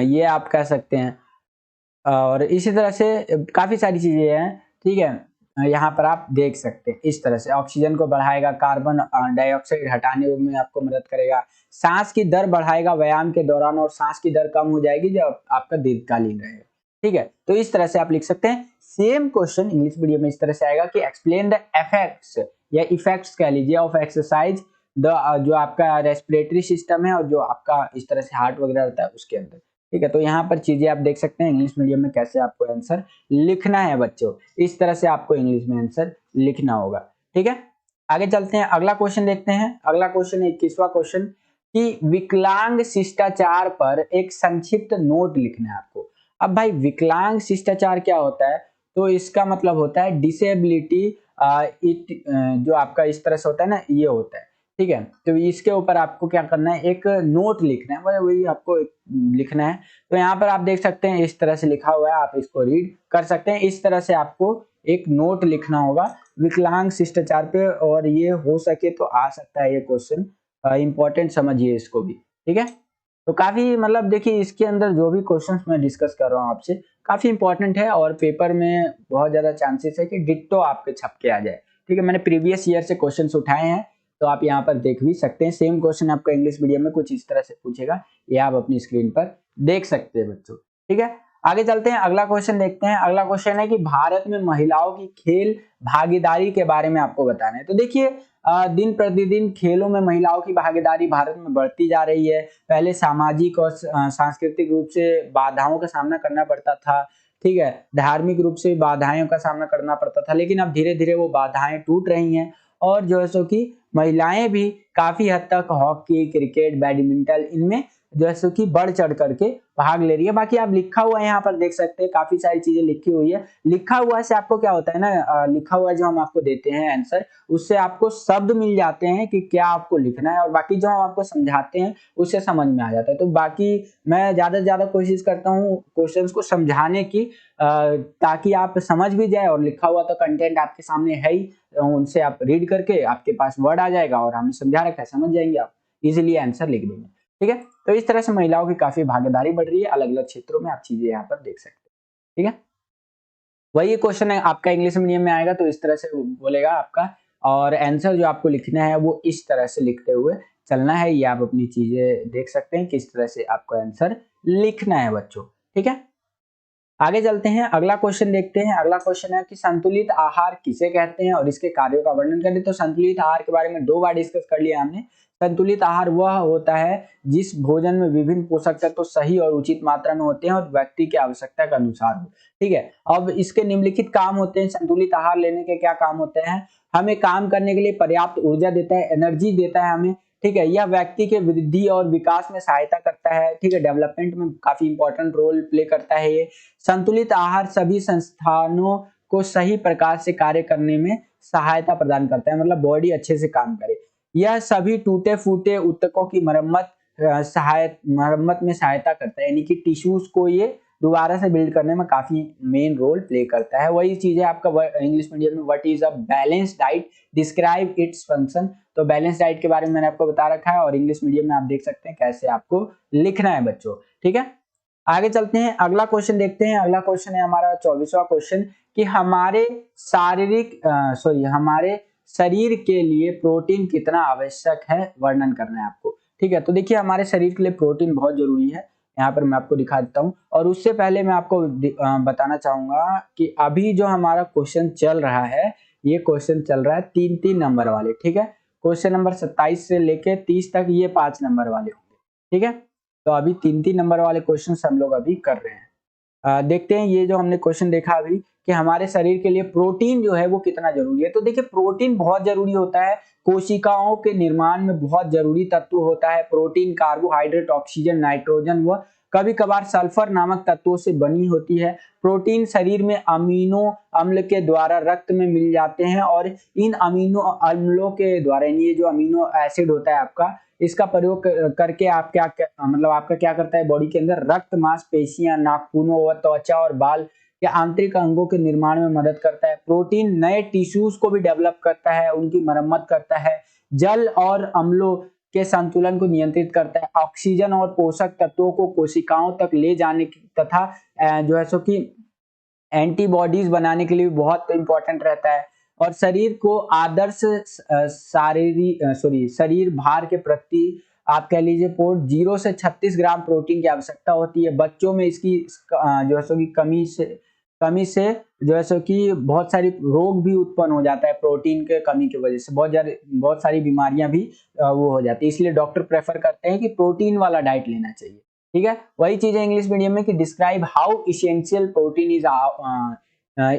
ये आप कह सकते हैं। और इसी तरह से काफी सारी चीजें हैं, ठीक है, यहाँ पर आप देख सकते हैं। इस तरह से ऑक्सीजन को बढ़ाएगा, कार्बन डाइऑक्साइड हटाने में आपको मदद करेगा, सांस की दर बढ़ाएगा व्यायाम के दौरान, और सांस की दर कम हो जाएगी जब आपका दीर्घकालीन रहेगा, ठीक है। तो इस तरह से आप लिख सकते हैं। सेम क्वेश्चन इंग्लिश मीडियम में इस तरह से आएगा कि एक्सप्लेन द इफेक्ट्स या इफेक्ट्स कह लीजिए ऑफ एक्सरसाइज द, जो आपका रेस्पिरेटरी सिस्टम है और जो आपका इस तरह से हार्ट वगैरह रहता है उसके अंदर, ठीक है। तो यहाँ पर चीजें आप देख सकते हैं इंग्लिश मीडियम में कैसे आपको आंसर लिखना है बच्चों, इस तरह से आपको इंग्लिश में आंसर लिखना होगा, ठीक है। आगे चलते हैं, अगला क्वेश्चन देखते हैं। अगला क्वेश्चन 21वां क्वेश्चन कि विकलांग शिष्टाचार पर एक संक्षिप्त नोट लिखना है आपको। अब भाई विकलांग शिष्टाचार क्या होता है, तो इसका मतलब होता है डिसेबिलिटी, इट जो आपका इस तरह से होता है ना, ये होता है, ठीक है। तो इसके ऊपर आपको क्या करना है, एक नोट लिखना है, मतलब वही आपको लिखना है। तो यहाँ पर आप देख सकते हैं इस तरह से लिखा हुआ है, आप इसको रीड कर सकते हैं। इस तरह से आपको एक नोट लिखना होगा विकलांग शिष्टाचार पे, और ये हो सके तो आ सकता है ये क्वेश्चन, इंपॉर्टेंट समझिए इसको भी, ठीक है। तो काफी मतलब देखिए इसके अंदर जो भी क्वेश्चंस मैं डिस्कस कर रहा हूँ आपसे काफी इंपॉर्टेंट है, और पेपर में बहुत ज्यादा चांसेस है कि डिट्टो आपके छप के आ जाए, ठीक है। मैंने प्रीवियस ईयर से क्वेश्चंस उठाए हैं, तो आप यहाँ पर देख भी सकते हैं। सेम क्वेश्चन आपका इंग्लिश मीडियम में कुछ इस तरह से पूछेगा, ये आप अपनी स्क्रीन पर देख सकते हैं बच्चों, ठीक है। आगे चलते हैं, अगला क्वेश्चन देखते हैं। अगला क्वेश्चन है कि भारत में महिलाओं की खेल भागीदारी के बारे में आपको बताना है। तो देखिए दिन प्रतिदिन खेलों में महिलाओं की भागीदारी भारत में बढ़ती जा रही है। पहले सामाजिक और सांस्कृतिक रूप से बाधाओं का सामना करना पड़ता था, ठीक है, धार्मिक रूप से बाधाओं का सामना करना पड़ता था, लेकिन अब धीरे धीरे वो बाधाएं टूट रही हैं, और जो है सो कि महिलाएं भी काफी हद तक हॉकी, क्रिकेट, बैडमिंटन इनमें जो है कि बढ़ चढ़ करके भाग ले रही है। बाकी आप लिखा हुआ है यहाँ पर देख सकते हैं, काफी सारी चीजें लिखी हुई है। लिखा हुआ से आपको क्या होता है ना, लिखा हुआ जो हम आपको देते हैं आंसर, उससे आपको शब्द मिल जाते हैं कि क्या आपको लिखना है, और बाकी जो हम आपको समझाते हैं उससे समझ में आ जाता है। तो बाकी मैं ज्यादा से ज्यादा कोशिश करता हूँ क्वेश्चंस को समझाने की, ताकि आप समझ भी जाए, और लिखा हुआ तो कंटेंट आपके सामने है ही, उनसे आप रीड करके आपके पास वर्ड आ जाएगा और हमने समझा रखा है, समझ जाएंगे आप, इजीली आंसर लिख देंगे, ठीक है। तो इस तरह से महिलाओं की काफी भागीदारी बढ़ रही है अलग अलग क्षेत्रों में, आप चीजें यहाँ पर देख सकते हैं, ठीक है। वही क्वेश्चन है आपका इंग्लिश मीडियम में आएगा तो इस तरह से बोलेगा आपका, और आंसर जो आपको लिखना है वो इस तरह से लिखते हुए चलना है। ये आप अपनी चीजें देख सकते हैं किस तरह से आपको आंसर लिखना है बच्चों, ठीक है। आगे चलते हैं, अगला क्वेश्चन देखते हैं। अगला क्वेश्चन है कि संतुलित आहार किसे कहते हैं और इसके कार्यों का वर्णन करें। तो संतुलित आहार के बारे में 2 बार डिस्कस कर लिया हमने। संतुलित आहार वह होता है जिस भोजन में विभिन्न पोषक तत्व तो सही और उचित मात्रा में होते हैं और व्यक्ति की आवश्यकता के अनुसार हो, ठीक है। अब इसके निम्नलिखित काम होते हैं। संतुलित आहार लेने के क्या काम होते हैं, हमें काम करने के लिए पर्याप्त ऊर्जा देता है, एनर्जी देता है हमें, ठीक है। यह व्यक्ति के वृद्धि और विकास में सहायता करता है, ठीक है, डेवलपमेंट में काफी इंपॉर्टेंट रोल प्ले करता है ये। संतुलित आहार सभी संस्थानों को सही प्रकार से कार्य करने में सहायता प्रदान करता है, मतलब बॉडी अच्छे से काम करे। यह सभी टूटे फूटे ऊतकों की मरम्मत में सहायता करता है, यानी कि टिश्यूज को ये दोबारा से बिल्ड करने में काफी मेन रोल प्ले करता है। वही चीज है आपका इंग्लिश मीडियम में, what is a balance diet, describe its function. तो बैलेंस डाइट के बारे में मैंने आपको बता रखा है, और इंग्लिश मीडियम में आप देख सकते हैं कैसे आपको लिखना है बच्चों, ठीक है। आगे चलते हैं, अगला क्वेश्चन देखते हैं। अगला क्वेश्चन है हमारा 24वां क्वेश्चन कि हमारे शरीर के लिए प्रोटीन कितना आवश्यक है, वर्णन करना है आपको, ठीक है। तो देखिए हमारे शरीर के लिए प्रोटीन बहुत जरूरी है, यहाँ पर मैं आपको दिखा देता हूँ। और उससे पहले मैं आपको बताना चाहूंगा कि अभी जो हमारा क्वेश्चन चल रहा है, ये क्वेश्चन चल रहा है 3-3 नंबर वाले, ठीक है। क्वेश्चन नंबर 27 से लेके 30 तक ये 5 नंबर वाले होंगे, ठीक है। तो अभी 3-3 नंबर वाले क्वेश्चन हम लोग अभी कर रहे हैं। देखते हैं ये जो हमने क्वेश्चन देखा अभी कि हमारे शरीर के लिए प्रोटीन जो है वो कितना जरूरी है। तो देखिए प्रोटीन बहुत जरूरी होता है, कोशिकाओं के निर्माण में बहुत जरूरी तत्व होता है। प्रोटीन कार्बोहाइड्रेट, ऑक्सीजन, नाइट्रोजन व कभी कभार सल्फर नामक तत्वों से बनी होती है। प्रोटीन शरीर में अमीनो अम्ल के द्वारा रक्त में मिल जाते हैं और इन अमीनो अम्लों के द्वारा, ये जो अमीनो एसिड होता है आपका, इसका प्रयोग करके आप क्या मतलब आपका क्या करता है, बॉडी के अंदर रक्त, मांसपेशियां, नाखूनों व त्वचा और बाल के आंतरिक अंगों के निर्माण में मदद करता है। प्रोटीन नए टिश्यूज को भी डेवलप करता है, उनकी मरम्मत करता है, जल और अम्लों के संतुलन को नियंत्रित करता है, ऑक्सीजन और पोषक तत्वों को कोशिकाओं तक ले जाने तथा जो है सो कि एंटीबॉडीज बनाने के लिए बहुत इंपॉर्टेंट रहता है। और शरीर को आदर्श शरीर भार के प्रति आप कह लीजिए 0 से 36 ग्राम प्रोटीन की आवश्यकता होती है। बच्चों में इसकी जो है सो कि कमी से जो है सो कि बहुत सारी रोग भी उत्पन्न हो जाता है। प्रोटीन के कमी की वजह से बहुत सारी बीमारियां भी वो हो जाती है। इसलिए डॉक्टर प्रेफर करते हैं कि प्रोटीन वाला डाइट लेना चाहिए, ठीक है। वही चीज है इंग्लिश मीडियम में कि describe how essential protein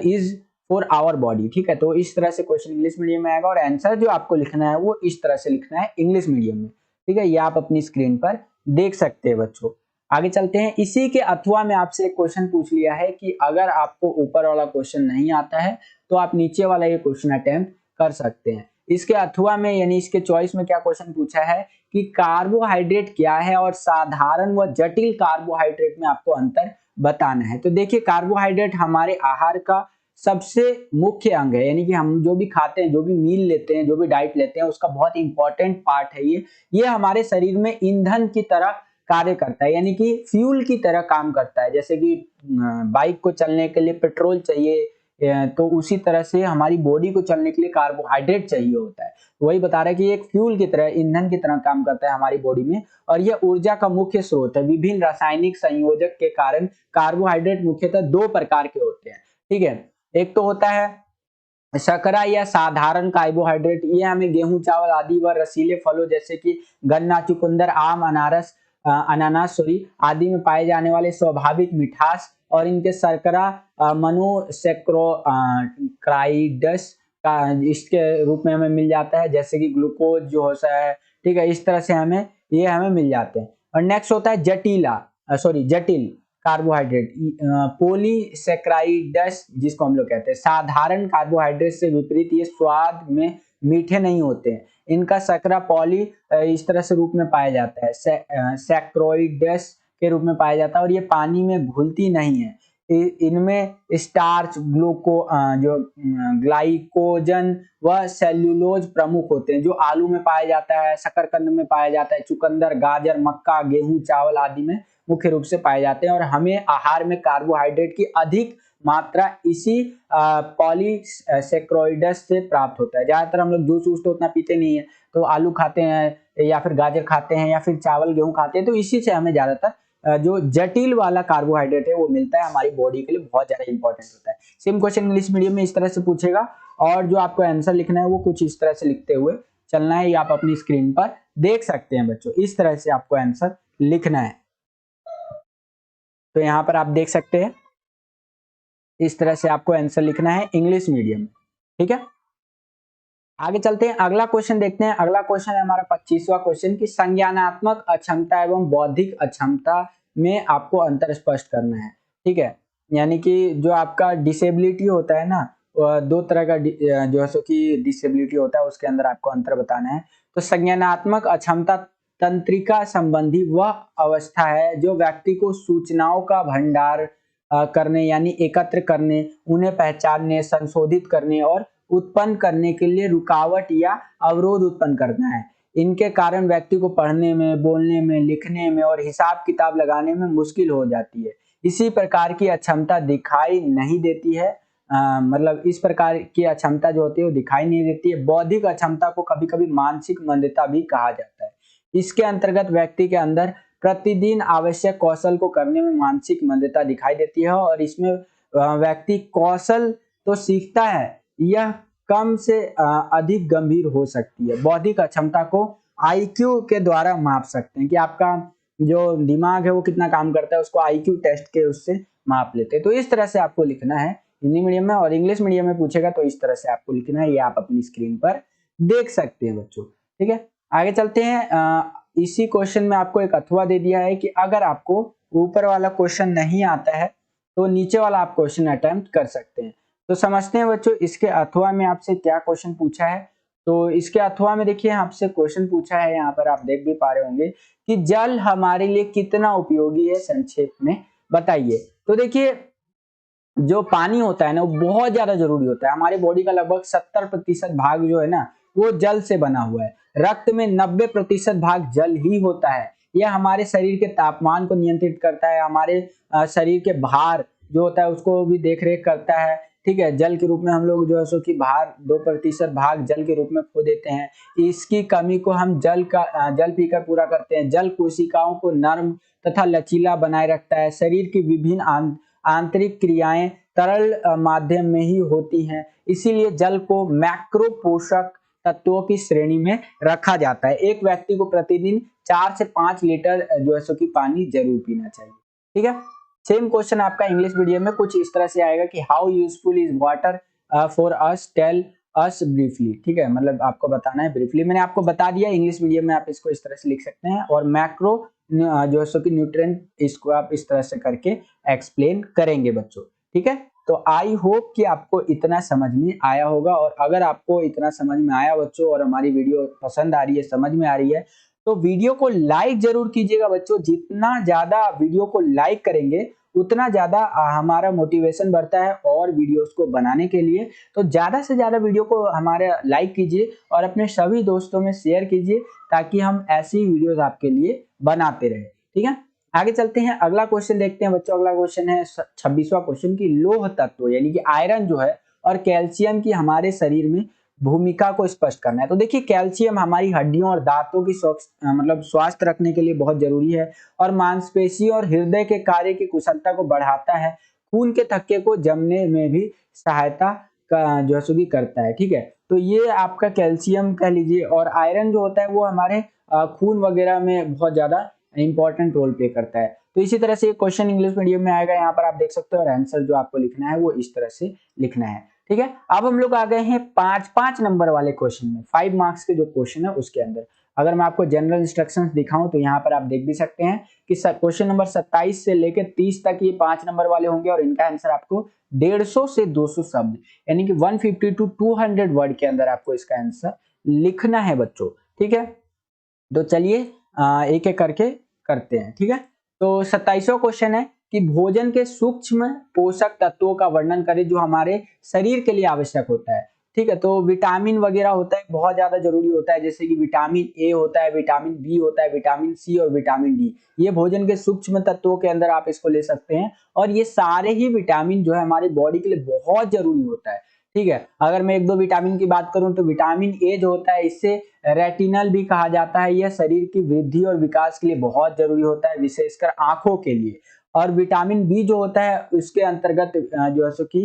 is for our body, ठीक है। तो इस तरह से क्वेश्चन इंग्लिश मीडियम में आएगा और आंसर जो आपको लिखना है वो इस तरह से लिखना है इंग्लिश मीडियम में, ठीक है। ये आप अपनी स्क्रीन पर देख सकते हैं बच्चों। आगे चलते हैं। इसी के अथवा में आपसे एक क्वेश्चन पूछ लिया है कि अगर आपको ऊपर वाला क्वेश्चन नहीं आता है तो आप नीचे वाला ये क्वेश्चन अटेम्प्ट कर सकते हैं। इसके अथवा में यानी इसके चॉइस में क्या क्वेश्चन पूछा है कि कार्बोहाइड्रेट क्या है और साधारण व जटिल कार्बोहाइड्रेट में आपको अंतर बताना है। तो देखिए कार्बोहाइड्रेट हमारे आहार का सबसे मुख्य अंग है, यानी कि हम जो भी खाते हैं, जो भी मील लेते हैं, जो भी डाइट लेते हैं, उसका बहुत इंपॉर्टेंट पार्ट है ये हमारे शरीर में ईंधन की तरह कार्य करता है, यानी कि फ्यूल की तरह काम करता है। जैसे कि बाइक को चलने के लिए पेट्रोल चाहिए, तो उसी तरह से हमारी बॉडी को चलने के लिए कार्बोहाइड्रेट चाहिए होता है। वही बता रहा है कि एक फ्यूल की तरह, ईंधन की तरह काम करता है हमारी बॉडी में और यह ऊर्जा का मुख्य स्रोत है। विभिन्न रासायनिक संयोजक के कारण कार्बोहाइड्रेट मुख्यतः 2 प्रकार के होते हैं, ठीक है। एक तो होता है शर्करा या साधारण कार्बोहाइड्रेट, ये हमें गेहूं, चावल आदि व रसीले फलों जैसे कि गन्ना, चुकंदर, आम, अनानास आदि में पाए जाने वाले स्वाभाविक मिठास और इनके शर्करा मोनोसेक्राइड्स का इसके रूप में हमें मिल जाता है, जैसे कि ग्लूकोज जो होता है, ठीक है। इस तरह से हमें मिल जाते हैं। और नेक्स्ट होता है जटिल कार्बोहाइड्रेट, पॉलीसेक्राइड्स जिसको हम लोग कहते हैं। साधारण कार्बोहाइड्रेट से विपरीत ये स्वाद में मीठे नहीं होते हैं। इनका शर्करा पॉली इस तरह से रूप में पाया जाता है, सैक्रोइड्स के रूप में पाया जाता है और ये पानी में घुलती नहीं है। इनमें स्टार्च, ग्लाइकोजन व सेल्यूलोज प्रमुख होते हैं, जो आलू में पाया जाता है, शकरकंद में पाया जाता है, चुकंदर, गाजर, मक्का, गेहूं, चावल आदि में मुख्य रूप से पाए जाते हैं। और हमें आहार में कार्बोहाइड्रेट की अधिक मात्रा इसी पॉलीसेक्रोइड्स से प्राप्त होता है। ज्यादातर हम लोग जूस तो उतना पीते नहीं है, तो आलू खाते हैं या फिर गाजर खाते हैं या फिर चावल, गेहूं खाते हैं, तो इसी से हमें ज्यादातर जो जटिल वाला कार्बोहाइड्रेट है वो मिलता है। हमारी बॉडी के लिए बहुत ज्यादा इंपॉर्टेंट होता है। सेम क्वेश्चन इंग्लिश मीडियम में इस तरह से पूछेगा और जो आपको आंसर लिखना है वो कुछ इस तरह से लिखते हुए चलना है। ये आप अपनी स्क्रीन पर देख सकते हैं बच्चों, इस तरह से आपको आंसर लिखना है। तो यहाँ पर आप देख सकते हैं इस तरह से आपको आंसर लिखना है इंग्लिश मीडियम में, ठीक है। आगे चलते हैं, अगला क्वेश्चन देखते हैं। अगला क्वेश्चन है हमारा 25वां क्वेश्चन कि संज्ञानात्मक अक्षमता एवं बौद्धिक अक्षमता में आपको अंतर स्पष्ट करना है, ठीक है। यानी कि जो आपका डिसेबिलिटी होता है ना, 2 तरह का जो है सो कि डिसेबिलिटी होता है, उसके अंदर आपको अंतर बताना है। तो संज्ञानात्मक अक्षमता तंत्रिका संबंधी वह अवस्था है जो व्यक्ति को सूचनाओं का भंडार करने यानी एकत्र करने, उन्हें पहचानने, संशोधित करने और उत्पन्न करने के लिए रुकावट या अवरोध उत्पन्न करना है। इनके कारण व्यक्ति को पढ़ने में, बोलने में, लिखने में और हिसाब किताब लगाने में मुश्किल हो जाती है। इसी प्रकार की अक्षमता दिखाई नहीं देती है, मतलब इस प्रकार की अक्षमता जो होती है वो दिखाई नहीं देती है। बौद्धिक अक्षमता को कभी कभी मानसिक मंदता भी कहा जाता है। इसके अंतर्गत व्यक्ति के अंदर प्रतिदिन आवश्यक कौशल को करने में मानसिक मंदता दिखाई देती है और इसमें व्यक्ति कौशल तो सीखता है, यह कम से अधिक गंभीर हो सकती है। बौद्धिक अक्षमता को आईक्यू के द्वारा माप सकते हैं कि आपका जो दिमाग है वो कितना काम करता है, उसको आईक्यू टेस्ट के उससे माप लेते हैं। तो इस तरह से आपको लिखना है हिंदी मीडियम में, और इंग्लिश मीडियम में पूछेगा तो इस तरह से आपको लिखना है। ये आप अपनी स्क्रीन पर देख सकते हैं बच्चों, ठीक है। आगे चलते हैं। इसी क्वेश्चन में आपको एक अथवा दे दिया है कि अगर आपको ऊपर वाला क्वेश्चन नहीं आता है तो नीचे वाला आप क्वेश्चन अटेम्प्ट कर सकते हैं। तो समझते हैं बच्चों इसके अथवा में आपसे क्या क्वेश्चन पूछा है। तो इसके अथवा में देखिए आपसे क्वेश्चन पूछा है, यहाँ पर आप देख भी पा रहे होंगे कि जल हमारे लिए कितना उपयोगी है, संक्षेप में बताइए। तो देखिए जो पानी होता है ना वो बहुत ज्यादा जरूरी होता है। हमारे बॉडी का लगभग 70% भाग जो है ना वो जल से बना हुआ है। रक्त में 90% भाग जल ही होता है। यह हमारे शरीर के तापमान को नियंत्रित करता है, हमारे शरीर के भार जो होता है उसको भी देख रेख करता है, ठीक है। जल के रूप में हम लोग जो है सो कि भार 2% भाग जल के रूप में खो देते हैं। इसकी कमी को हम जल पीकर पूरा करते हैं। जल कोशिकाओं को नर्म तथा लचीला बनाए रखता है। शरीर की विभिन्न आंतरिक क्रियाएं तरल माध्यम में ही होती हैं, इसीलिए जल को मैक्रो पोषक तत्वों की श्रेणी में रखा जाता है। एक व्यक्ति को प्रतिदिन 4 से 5 लीटर जो है सो कि पानी जरूर पीना चाहिए, ठीक है। सेम क्वेश्चन आपका इंग्लिश मीडियम में कुछ इस तरह से आएगा कि how useful is water for us, tell us briefly, ठीक है। मतलब आपको बताना है ब्रीफली। मैंने आपको बता दिया, इंग्लिश मीडियम में आप इसको इस तरह से लिख सकते हैं। और मैक्रो जो है सो कि न्यूट्रिएंट, इसको आप इस तरह से करके एक्सप्लेन करेंगे बच्चों, ठीक है। तो आई होप कि आपको इतना समझ में आया होगा, और अगर आपको इतना समझ में आया बच्चों और हमारी वीडियो पसंद आ रही है, समझ में आ रही है, तो वीडियो को लाइक जरूर कीजिएगा बच्चों। जितना ज्यादा वीडियो को लाइक करेंगे उतना ज्यादा हमारा मोटिवेशन बढ़ता है और वीडियोस को बनाने के लिए। तो ज्यादा से ज्यादा वीडियो को हमारे लाइक कीजिए और अपने सभी दोस्तों में शेयर कीजिए, ताकि हम ऐसी वीडियोस आपके लिए बनाते रहे, ठीक है। आगे चलते हैं, अगला क्वेश्चन देखते हैं बच्चों। अगला क्वेश्चन है 26वां क्वेश्चन की लौह तत्व यानी कि आयरन जो है और कैल्शियम की हमारे शरीर में भूमिका को स्पष्ट करना है। तो देखिए कैल्शियम हमारी हड्डियों और दांतों की मतलब स्वास्थ्य रखने के लिए बहुत जरूरी है, और मांसपेशी और हृदय के कार्य की कुशलता को बढ़ाता है। खून के थक्के को जमने में भी सहायता का जो है करता है, ठीक है। तो ये आपका कैल्शियम कह लीजिए, और आयरन जो होता है वो हमारे खून वगैरह में बहुत ज्यादा इंपॉर्टेंट रोल प्ले करता है। तो इसी तरह से क्वेश्चन इंग्लिश मीडियम में आएगा, यहाँ पर आप देख सकते हो, और आंसर जो आपको लिखना है वो इस तरह से लिखना है, ठीक है। अब हम लोग आ गए हैं 5 नंबर वाले क्वेश्चन में, 5 मार्क्स के जो क्वेश्चन है उसके अंदर। अगर मैं आपको जनरल इंस्ट्रक्शंस दिखाऊं तो यहाँ पर आप देख भी सकते हैं कि क्वेश्चन नंबर 27 से लेकर 30 तक ये 5 नंबर वाले होंगे, और इनका आंसर आपको 150 से 200 शब्द यानी कि 150 to 200 वर्ड के अंदर आपको इसका आंसर लिखना है बच्चों, ठीक है। तो चलिए एक एक करके करते हैं, ठीक है। तो 27वां क्वेश्चन है कि भोजन के सूक्ष्म पोषक तत्वों का वर्णन करें जो हमारे शरीर के लिए आवश्यक होता है, ठीक है। तो विटामिन वगैरह होता है, बहुत ज्यादा जरूरी होता है, जैसे कि विटामिन ए होता है, विटामिन बी होता है, विटामिन सी और विटामिन डी। ये भोजन के सूक्ष्म तत्वों के अंदर आप इसको ले सकते हैं, और ये सारे ही विटामिन जो है हमारी बॉडी के लिए बहुत जरूरी होता है, ठीक है। अगर मैं 1-2 विटामिन की बात करूं तो विटामिन ए जो होता है इसे रेटिनल भी कहा जाता है। यह शरीर की वृद्धि और विकास के लिए बहुत जरूरी होता है, विशेषकर आंखों के लिए। और विटामिन बी जो होता है उसके अंतर्गत जो है सो कि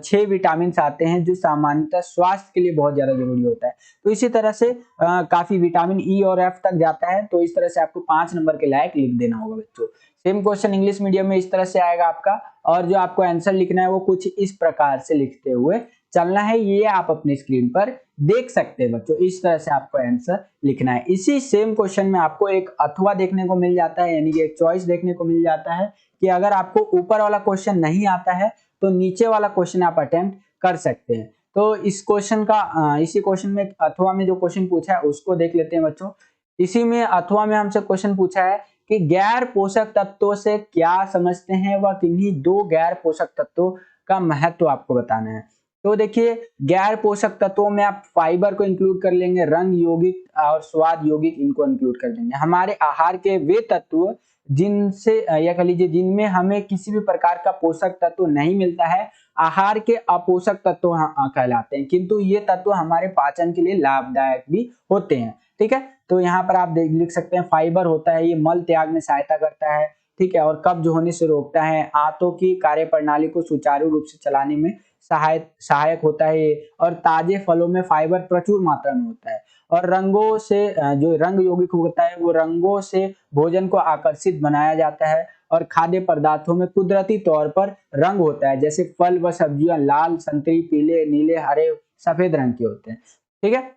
6 विटामिन आते हैं जो सामान्यतः स्वास्थ्य के लिए बहुत ज्यादा जरूरी होता है। तो इसी तरह से काफी विटामिन ई और एफ तक जाता है। तो इस तरह से आपको 5 नंबर के लायक लिख देना होगा बच्चों। सेम क्वेश्चन इंग्लिश मीडियम में इस तरह से आएगा आपका, और जो आपको आंसर लिखना है वो कुछ इस प्रकार से लिखते हुए चलना है। ये आप अपनी स्क्रीन पर देख सकते हैं बच्चों, इस तरह से आपको आंसर लिखना है। इसी सेम क्वेश्चन में आपको एक अथवा देखने को मिल जाता है, यानी कि एक चॉइस देखने को मिल जाता है कि अगर आपको ऊपर वाला क्वेश्चन नहीं आता है तो नीचे वाला क्वेश्चन आप अटेम्प्ट कर सकते हैं। तो इस क्वेश्चन का इसी क्वेश्चन में अथवा में जो क्वेश्चन पूछा है उसको देख लेते हैं बच्चों। इसी में अथवा में हमसे क्वेश्चन पूछा है कि गैर पोषक तत्वों से क्या समझते हैं, वह किन्हीं 2 गैर पोषक तत्वों का महत्व आपको बताना है। तो देखिए गैर पोषक तत्वों में आप फाइबर को इंक्लूड कर लेंगे, रंग यौगिक और स्वाद यौगिक इनको इंक्लूड कर देंगे। हमारे आहार के वे तत्व जिनसे या कह लीजिए जिनमें हमें किसी भी प्रकार का पोषक तत्व नहीं मिलता है, आहार के अपोषक तत्व कहलाते हैं, किंतु ये तत्व हमारे पाचन के लिए लाभदायक भी होते हैं। ठीक है। तो यहाँ पर आप लिख सकते हैं फाइबर होता है, ये मल त्याग में सहायता करता है, ठीक है, और कब्ज होने से रोकता है, आंतों की कार्य प्रणाली को सुचारू रूप से चलाने में सहायक होता है ये, और ताजे फलों में फाइबर प्रचुर मात्रा में होता है, और रंगों से जो रंग यौगिक होता है वो रंगों से भोजन को आकर्षित बनाया जाता है, और खाद्य पदार्थों में कुदरती तौर पर रंग होता है, जैसे फल व सब्जियां लाल, संतरी, पीले, नीले, हरे, सफेद रंग के होते हैं, ठीक है।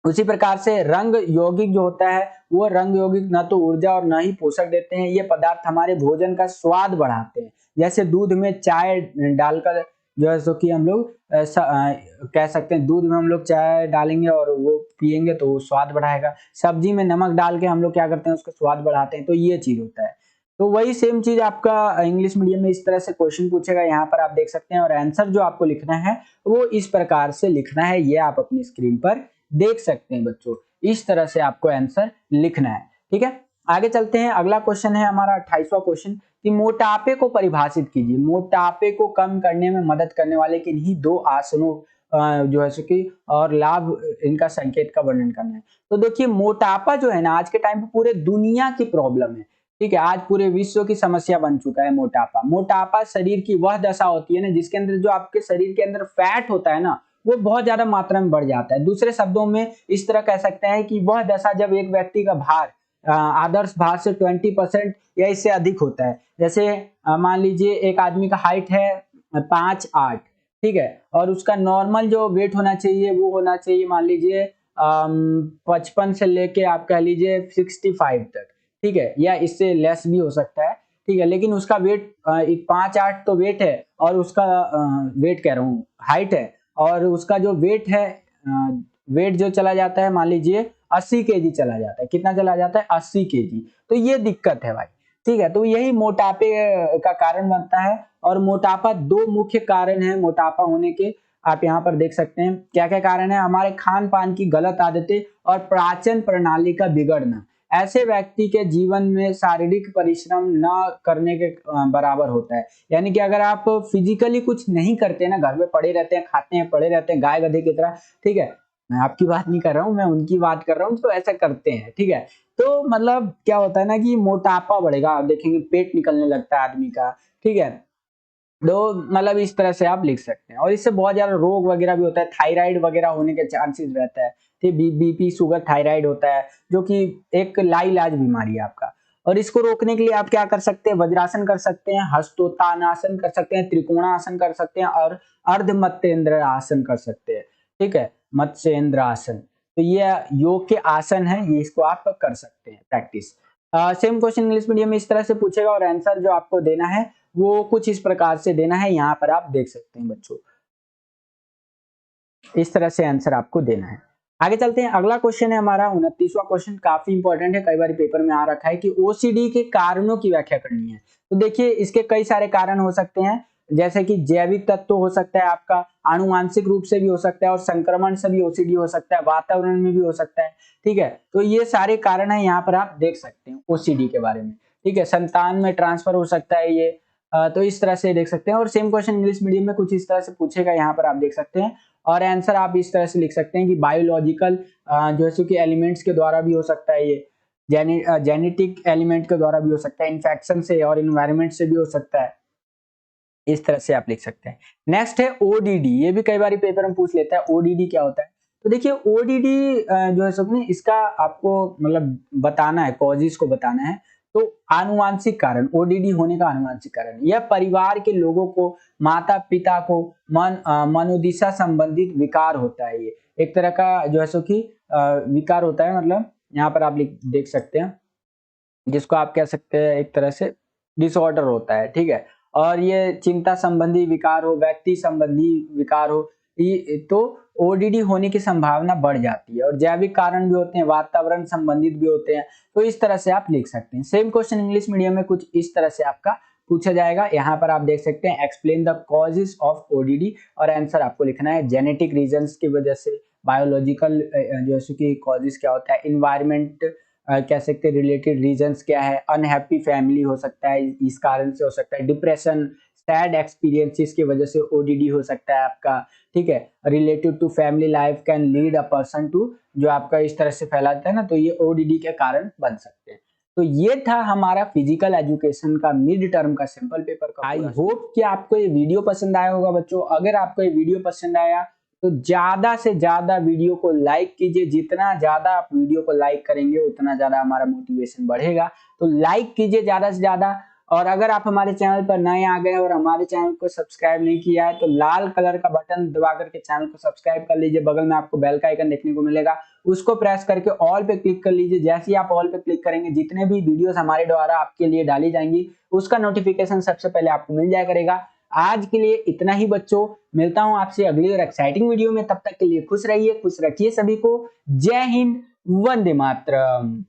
उसी प्रकार से रंग यौगिक जो होता है वो रंग यौगिक न तो ऊर्जा और न ही पोषक देते हैं, ये पदार्थ हमारे भोजन का स्वाद बढ़ाते हैं, जैसे दूध में चाय डालकर जो है सो कि हम लोग कह सकते हैं दूध में हम लोग चाय डालेंगे और वो पियेंगे तो वो स्वाद बढ़ाएगा, सब्जी में नमक डाल के हम लोग क्या करते हैं उसका स्वाद बढ़ाते हैं, तो ये चीज होता है। तो वही सेम चीज आपका इंग्लिश मीडियम में इस तरह से क्वेश्चन पूछेगा, यहाँ पर आप देख सकते हैं, और आंसर जो आपको लिखना है वो इस प्रकार से लिखना है, ये आप अपनी स्क्रीन पर देख सकते हैं बच्चों, इस तरह से आपको आंसर लिखना है, ठीक है। आगे चलते हैं, अगला क्वेश्चन है हमारा 28वां क्वेश्चन कि मोटापे को परिभाषित कीजिए। मोटापे को कम करने में मदद करने वाले किन्हीं दो आसनों जो है कि और लाभ इनका संकेत का वर्णन करना है। तो देखिए मोटापा जो है ना आज के टाइम पे पूरे दुनिया की प्रॉब्लम है, ठीक है, आज पूरे विश्व की समस्या बन चुका है मोटापा। मोटापा शरीर की वह दशा होती है ना जिसके अंदर जो आपके शरीर के अंदर फैट होता है ना वो बहुत ज्यादा मात्रा में बढ़ जाता है। दूसरे शब्दों में इस तरह कह सकते हैं कि वह दशा जब एक व्यक्ति का भार आदर्श भार से 20% या इससे अधिक होता है। जैसे मान लीजिए एक आदमी का हाइट है 5'8", ठीक है, और उसका नॉर्मल जो वेट होना चाहिए वो होना चाहिए मान लीजिए 55 से लेके आप कह लीजिए 65 तक, ठीक है, या इससे लेस भी हो सकता है, ठीक है, लेकिन उसका वेट 5'8" तो वेट है, और उसका वेट कह रहा हूँ हाइट है, और उसका जो वेट है वेट जो चला जाता है मान लीजिए 80 केजी चला जाता है। कितना चला जाता है? 80 केजी। तो ये दिक्कत है भाई, ठीक है। तो यही मोटापे का कारण बनता है, और मोटापा दो मुख्य कारण है मोटापा होने के, आप यहाँ पर देख सकते हैं क्या क्या कारण है। हमारे खान पान की गलत आदतें और पाचन प्रणाली का बिगड़ना ऐसे व्यक्ति के जीवन में शारीरिक परिश्रम न करने के बराबर होता है। यानी कि अगर आप फिजिकली कुछ नहीं करते ना, घर में पड़े रहते हैं, खाते हैं, पड़े रहते हैं गाय गधे की तरह, ठीक है, मैं आपकी बात नहीं कर रहा हूँ, मैं उनकी बात कर रहा हूँ, तो ऐसा करते हैं, ठीक है। तो मतलब क्या होता है ना कि मोटापा बढ़ेगा, आप देखेंगे पेट निकलने लगता है आदमी का, ठीक है। तो मतलब इस तरह से आप लिख सकते हैं, और इससे बहुत ज्यादा रोग वगैरह भी होता है, थायराइड वगैरह होने के चांसेस रहता है, ठीक, बीपी शुगर थायराइड होता है जो कि एक लाइलाज बीमारी है आपका। और इसको रोकने के लिए आप क्या कर सकते हैं? वज्रासन कर सकते हैं, हस्तोत्तानासन कर सकते हैं, त्रिकोणासन कर सकते हैं, और अर्धमत्तेंद्र आसन कर सकते हैं, ठीक है, मत्स्येंद्र आसन। तो ये योग के आसन है, ये इसको आप कर सकते हैं practice. Same question English medium में इस तरह से पूछेगा, और आंसर जो आपको देना है वो कुछ इस प्रकार से देना है, यहाँ पर आप देख सकते हैं बच्चों, इस तरह से आंसर आपको देना है। आगे चलते हैं, अगला क्वेश्चन है हमारा 29वां क्वेश्चन, काफी इंपॉर्टेंट है, कई बार पेपर में आ रखा है कि ओसीडी के कारणों की व्याख्या करनी है। तो देखिए इसके कई सारे कारण हो सकते हैं, जैसे कि जैविक तत्व हो सकता है आपका, आनुवांशिक रूप से भी हो सकता है, और संक्रमण से भी ओसीडी हो सकता है, वातावरण में भी हो सकता है, ठीक है। तो ये सारे कारण है, यहाँ पर आप देख सकते हैं ओसीडी के बारे में, ठीक है, संतान में ट्रांसफर हो सकता है ये, तो इस तरह से देख सकते हैं। और सेम क्वेश्चन इंग्लिश मीडियम में कुछ इस तरह से पूछेगा, यहाँ पर आप देख सकते हैं, और आंसर आप इस तरह से लिख सकते हैं कि बायोलॉजिकल जो है कि एलिमेंट्स के द्वारा भी हो सकता है, ये जेनेटिक एलिमेंट के द्वारा भी हो सकता है, इन्फेक्शन से और इन्वायरमेंट से भी हो सकता है, इस तरह से आप लिख सकते हैं। नेक्स्ट है ओडीडी, ये भी कई बार पेपर में पूछ लेता है, ओडीडी क्या होता है? तो देखिए ओडीडी जो है सो इसका आपको मतलब बताना है, कॉजेस को बताना है। तो आनुवांशिक कारण, ओडीडी होने का आनुवांशिक कारण, यह परिवार के लोगों को, माता पिता को मनोदिशा संबंधित विकार होता है। ये एक तरह का जो है सो कि विकार होता है, मतलब यहाँ पर आप देख सकते हैं, जिसको आप कह सकते हैं एक तरह से डिसऑर्डर होता है, ठीक है। और ये चिंता संबंधी विकार हो, व्यक्ति संबंधी विकार हो, तो ओडीडी होने की संभावना बढ़ जाती है। और जैविक कारण भी होते हैं, वातावरण संबंधित भी होते हैं, तो इस तरह से आप लिख सकते हैं। सेम क्वेश्चन इंग्लिश मीडियम में कुछ इस तरह से आपका पूछा जाएगा, यहाँ पर आप देख सकते हैं explain the causes of ODD, और आंसर आपको लिखना है जेनेटिक रीजंस की वजह से, बायोलॉजिकल जैसे कि कॉजेस क्या होता है, इन्वायरमेंट कह सकते हैं रिलेटेड रीजंस क्या है, अनहैप्पी फैमिली हो सकता है, इस कारण से हो सकता है, डिप्रेशन, सैड एक्सपीरियंसेस की वजह से ओडीडी हो सकता है आपका, ठीक है। Related to family life can lead a person to, जो आपका इस तरह से फैलाता है ना, तो ये ओडीडी के कारण बन सकते हैं। तो ये था हमारा फिजिकल एजुकेशन का मिड टर्म का सिंपल पेपर का। आई होप कि आपको ये वीडियो पसंद आया होगा बच्चों। अगर आपको ये वीडियो पसंद आया तो ज्यादा से ज्यादा वीडियो को लाइक कीजिए। जितना ज्यादा आप वीडियो को लाइक करेंगे उतना ज्यादा हमारा मोटिवेशन बढ़ेगा। तो लाइक कीजिए ज्यादा से ज्यादा। और अगर आप हमारे चैनल पर नए आ गए और हमारे चैनल को सब्सक्राइब नहीं किया है तो लाल कलर का बटन दबा करके चैनल को सब्सक्राइब कर लीजिए। बगल में आपको बेल का आइकन देखने को मिलेगा, उसको प्रेस करके ऑल पे क्लिक कर लीजिए। जैसे ही आप ऑल पे क्लिक करेंगे जितने भी वीडियोस हमारे द्वारा आपके लिए डाली जाएंगी उसका नोटिफिकेशन सबसे पहले आपको मिल जाया करेगा। आज के लिए इतना ही बच्चों, मिलता हूं आपसे अगली और एक्साइटिंग वीडियो में। तब तक के लिए खुश रहिए, खुश रखिए सभी को। जय हिंद, वंदे मातरम।